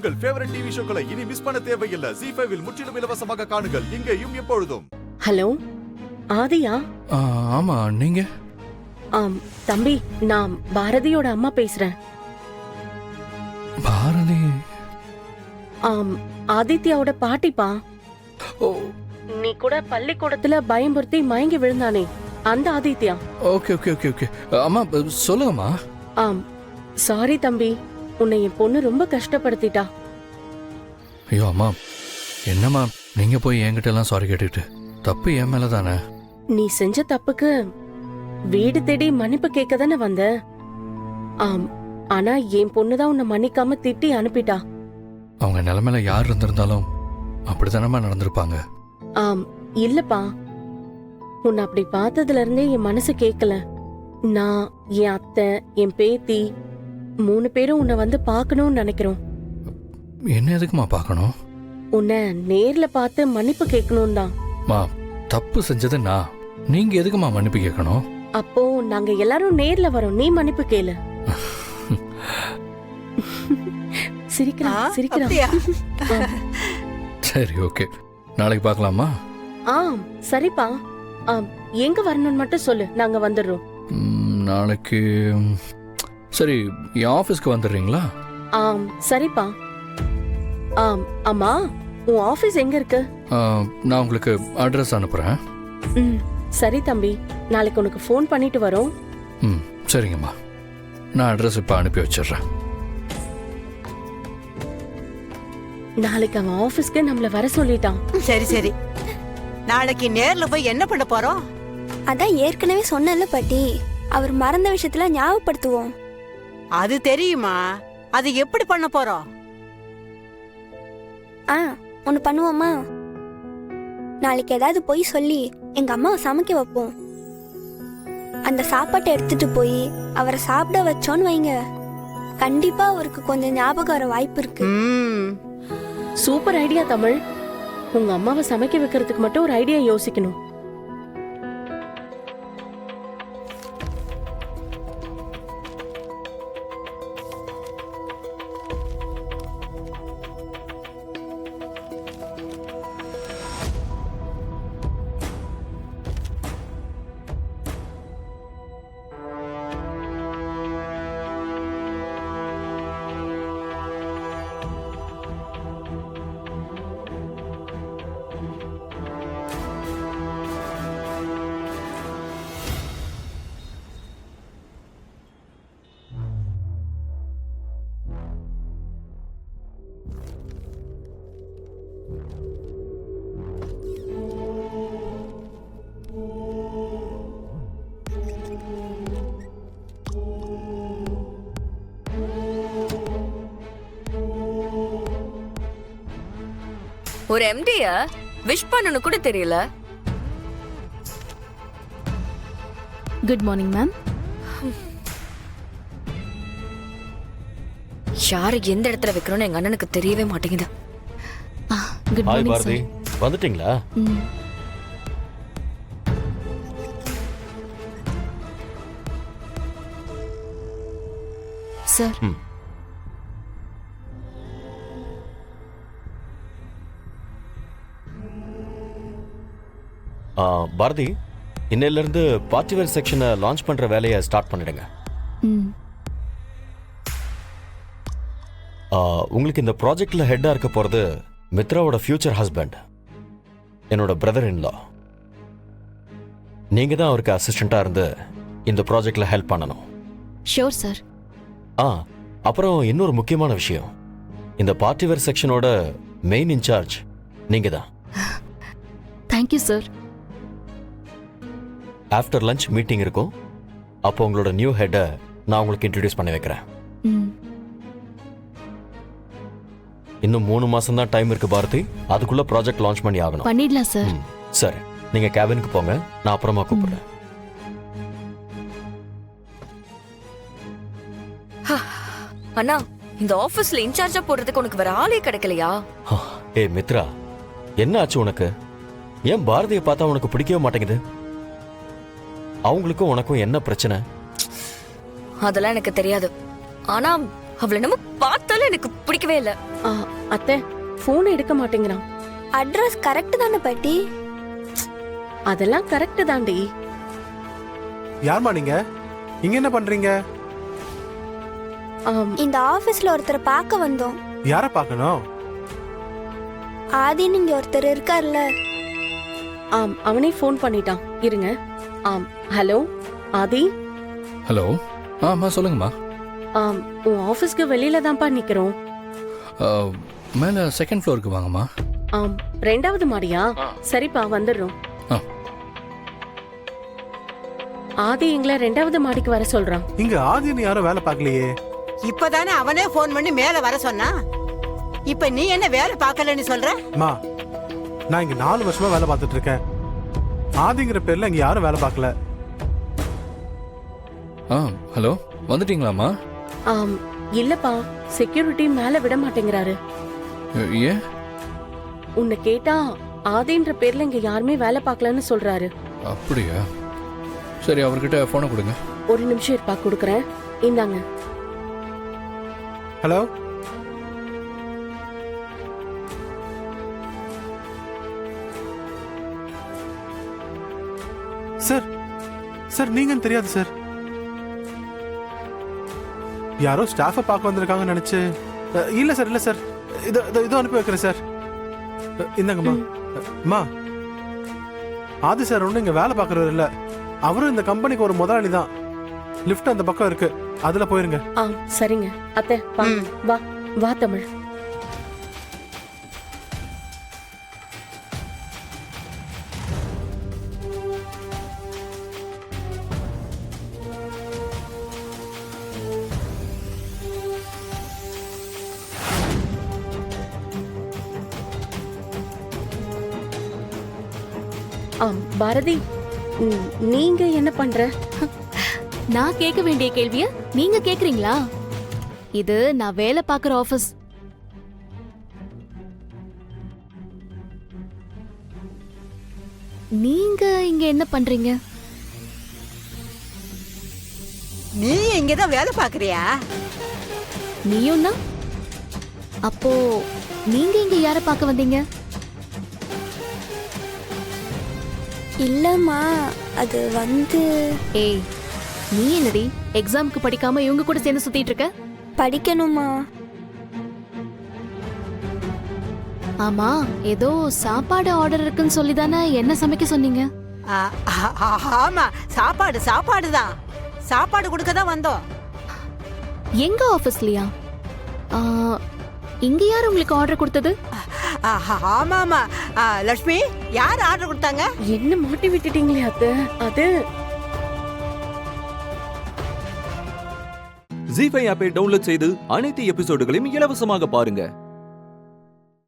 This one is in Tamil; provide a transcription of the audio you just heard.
உங்கள் ஃபேவரட் டிவி ஷோக்களை இனி மிஸ் பண்ண தேவையில்லை. ZEE5 இல் முற்றிலும் இலவசமாக காணுங்கள், இங்கேயும் எப்பொழுதும். ஹலோ, ஆதியா? ஆமா, நீங்க? தம்பி, நான் பாரதியோட அம்மா பேசுறேன். பாரதி? ஆதித்யாவோட பாட்டிப்பா. ஓ, நீ கூட பள்ளிக்கூடத்துல பயம்புறுத்தி மயங்கி விழுந்தானே, அந்த Aditya. Okay okay okay okay. அம்மா சொல்லுங்கம்மா. சாரி தம்பி, உன்னை என் பொண்ணு ரொம்ப கஷ்டப்படுத்திட்டா. ஐயோ அம்மா, என்னம்மா நீங்க போய் என்கிட்ட எல்லாம் சாரி கேட்டுக்கிட்டு? தப்பு என் மேல தானே. நீ செஞ்ச தப்புக்கு வீடு தேடி மன்னிப்பு கேட்க தானே வந்த. ஆனா என் பொண்ணுதான் உன்னை மன்னிக்காம திட்டி அனுப்பிட்டா. அவங்க நிலைமையில யார் இருந்திருந்தாலும் அப்படித்தானம்மா நடந்திருப்பாங்க. இல்லப்பா, உன்னை அப்படி பார்த்ததுல இருந்தே என் மனசு கேட்கல. நான், என் அத்தை, என் பேத்தி 3 பேரும் உன்னை வந்து பார்க்கணும்னு நினைக்கிறோம். என்ன எதுக்குமா பார்க்கணும்? உன்னை நேர்ல பார்த்து மன்னிப்பு கேட்கணும் தான். தப்பு செஞ்சது நான், நீங்க எதுக்குமா மன்னிப்பு கேட்கணும்? அப்போ நாங்க எல்லாரும் நேர்ல வரோம், நீ மன்னிப்பு கேளு. சிரிக்கிறா. சரி, ஓகே, நாளைக்கு பார்க்கலாமா? சரிப்பா. எங்க வரணும்னு மட்டும் சொல்லு, நாங்க வந்துடுறோம். நாளைக்கு சரி, என் ஆபீஸ்க்கு வந்துடுறீங்களா? சரிப்பா. அம்மா, உன் ஆபீஸ் எங்க இருக்கு? நான் உங்களுக்கு அட்ரஸ் அனுப்புறேன். சரி தம்பி, நாளைக்கு உனக்கு ஃபோன் பண்ணிட்டு வரோம். சரிங்கம்மா, நான் அட்ரஸ் இப்ப அனுப்பி வச்சிடுறேன். நாளைக்கு அவன் ஆபீஸ்க்கு நம்மள வர சொல்லிட்டான். சரி சரி, நாளைக்கு நேர்ல போய் என்ன பண்ண போறோம்? அதான் ஏற்கனவே சொன்னல பாட்டி, அவர் மறந்த விஷயத்துல ஞாபகப்படுத்துவோம். அது தெரியுமா, அது எப்படி பண்ண போறோம்? ஒண்ணு பண்ணுவோமா? நாளைக்கு ஏதாவது போய் சொல்லி எங்க அம்மாவை சமைக்க வைப்போம். அந்த சாப்பாட்டை எடுத்துட்டு போய் அவரை சாப்பிட வச்சோன்னு வைங்க, கண்டிப்பா அவருக்கு கொஞ்சம் ஞாபகம் வர வாய்ப்பு இருக்கு. Super idea Tamil. உங்க அம்மாவை சமைக்க வைக்கிறதுக்கு மட்டும் ஒரு ஐடியா யோசிக்கணும். ஒரு எம்டிய விஷ் பண்ணனும் கூட தெரியல. Good morning ma'am. யாரு எந்த இடத்துல வைக்கணும்னு எங்க அண்ணனுக்கு தெரியவே மாட்டேங்குது. Good morning Bharathi. வந்துட்டீங்களா? சார், பாரதி, இன்னையில இருந்து பார்ட்டிவேர் செக்ஷனை லான்ச் பண்ற வேலையை ஸ்டார்ட் பண்ணிடுங்க. உங்களுக்கு இந்த ப்ராஜெக்ட்ல ஹெட்டா இருக்க போறது மித்ராவோட ஃபியூச்சர் ஹஸ்பண்ட், என்னோட பிரதர் இன்லா. நீங்க தான் அவருக்கு அசிஸ்டண்டா இருந்து இந்த ப்ராஜெக்ட்ல ஹெல்ப் பண்ணணும். Sure sir. அப்புறம் இன்னொரு முக்கியமான விஷயம், இந்த பார்ட்டிவேர் செக்ஷனோட மெயின் இன்சார்ஜ் நீங்க தான். Thank you sir. After lunch meeting இருக்கும், அப்போ உங்களோட நியூ ஹெட்டை நான் உங்களுக்கு இன்ட்ரடியூஸ் பண்ணி வைக்கிறேன். இன்னும் 3 மாசம் தான் டைம் இருக்கு பாரதி, அதுக்குள்ள ப்ராஜெக்ட் லான்ச் பண்ணி ஆகணும். பண்ணிடலாம் சார். சரி, நீங்க கேபினுக்கு போங்க, நான் அப்புறமா கூப்பிடுறேன். அண்ணா, இந்த ஆபீஸ்ல இன்சார்ஜா போடுறதுக்கு உனக்கு வேற ஆளே கிடைக்கலையா? மித்ரா, என்ன ஆச்சு உனக்கு? ஏன் பாரதியை பார்த்தா உனக்கு பிடிக்கவே மாட்டேங்குது? அவங்களுக்கும் உனக்கும் என்ன பிரச்சனை? அதெல்லாம் எனக்கு தெரியாது. ஆனா அவளை நம்ம பார்த்தாலும் எனக்கு பிடிக்கவே இல்ல. ஆ, அத்தை போன் எடுக்க மாட்டேங்கிறான். அட்ரஸ் கரெக்ட் தானே பாட்டி? அதெல்லாம் கரெக்ட் தாண்டி. யாரும்மா நீங்க? இங்க என்ன பண்றீங்க? இந்த ஆபீஸ்ல ஒருத்தரை பார்க்க வந்தோம். யார பார்க்கணும்? ஆதின்னு இங்க ஒருத்தர் இருக்கார்ல. அவனே ஃபோன் பண்ணிட்டான். இருங்க. ஹலோ ஆதி. ஹலோ. அம்மா சொல்லுங்கம்மா. உன் ஆபீஸ்க்கு வெளியில தான்ப்பா நிக்கிறோம். மேலே செகண்ட் ஃப்ளோருக்கு வாங்கம்மா. 2வது மாடியா? சரிப்பா வந்துடுறோம். ஆதி எங்களை 2வது மாடிக்கு வர சொல்றான். இங்க ஆதின்னு யாரும் வேலை பார்க்கலையே. இப்பதானே அவனே போன் பண்ணி மேல வர சொன்னா. இப்ப நீ என்ன வேலை பார்க்கலன்னு சொல்ற? அம்மா, நான் இங்க 4 வருஷமா வேலை பார்த்துட்டு இருக்கேன். ஆதிங்கிற பேர்ல இங்க யாரும் வேலை பார்க்கல. ஹலோ, வந்துட்டீங்களாம்மா? இல்லப்பா, செக்யூரிட்டி மேல விட மாட்டேங்கிறாரு. ஏன்? உன்னை கேட்டா ஆதின்ற பேர்ல இங்க யாருமே வேலை பார்க்கலன்னு சொல்றாரு. அப்படியா? சரி, அவர்கிட்ட போனை கொடுங்க. ஒரு நிமிஷம் இருப்பா, கொடுக்குறேன். இந்தாங்க. ஹலோ. சார், சார் நீங்கன்னு தெரியாது சார். யாரோ ஸ்டாஃபை பார்க்க வந்திருக்காங்கன்னு நினைச்சு. இல்ல சார், இல்ல சார். இதோ அனுப்பி வைக்கிறேன் சார். இந்தாங்கம்மா. அம்மா, ஆதி சார் ஒன்றும் இங்க வேலை பார்க்கறவர் இல்ல. அவரும் இந்த கம்பெனிக்கு ஒரு முதலாளி தான். லிஃப்ட் அந்த பக்கம் இருக்கு, அதுல போயிருங்க. சரிங்க அத்தை. வா வா தமிழ். பாரதி, நீங்க என்ன பண்ற? நான் கேட்க வேண்டிய கேள்விய நீங்க கேக்குறீங்களா? இது நான் வேலை பார்க்குற ஆபீஸ். நீங்க இங்க என்ன பண்றீங்க? நீ இங்கதான் வேலை பாக்குறியா? நீயும் தான். அப்போ நீங்க இங்க யார பார்க்க வந்தீங்க? இல்லம்மா, அது வந்து. ஏய், நீ என்னடி எக்ஸாமுக்கு படிக்காம இவங்க கூட சேர்ந்து சுத்திட்டு இருக்க? படிக்கணுமா? ஆமா, ஏதோ சாப்பாடு ஆர்டர் இருக்குன்னு சொல்லி தானே என்ன சமைக்க சொன்னீங்க? ஆமா, சாப்பாடு தான். சாப்பாடு கொடுக்க தான் வந்தோம். எங்க ஆபீஸ்லயா? இங்க யார் உங்களுக்கு ஆர்டர் கொடுத்தது? ஆமா, லட்சுமி யார் ஆர்டர் கொடுத்தாங்க? என்ன மாட்டி விட்டுட்டீங்களே அத்தை. அது ஜீ5 ஆப்பை டவுன்லோட் செய்து அனைத்து எபிசோடுகளையும் இலவசமாக பாருங்க.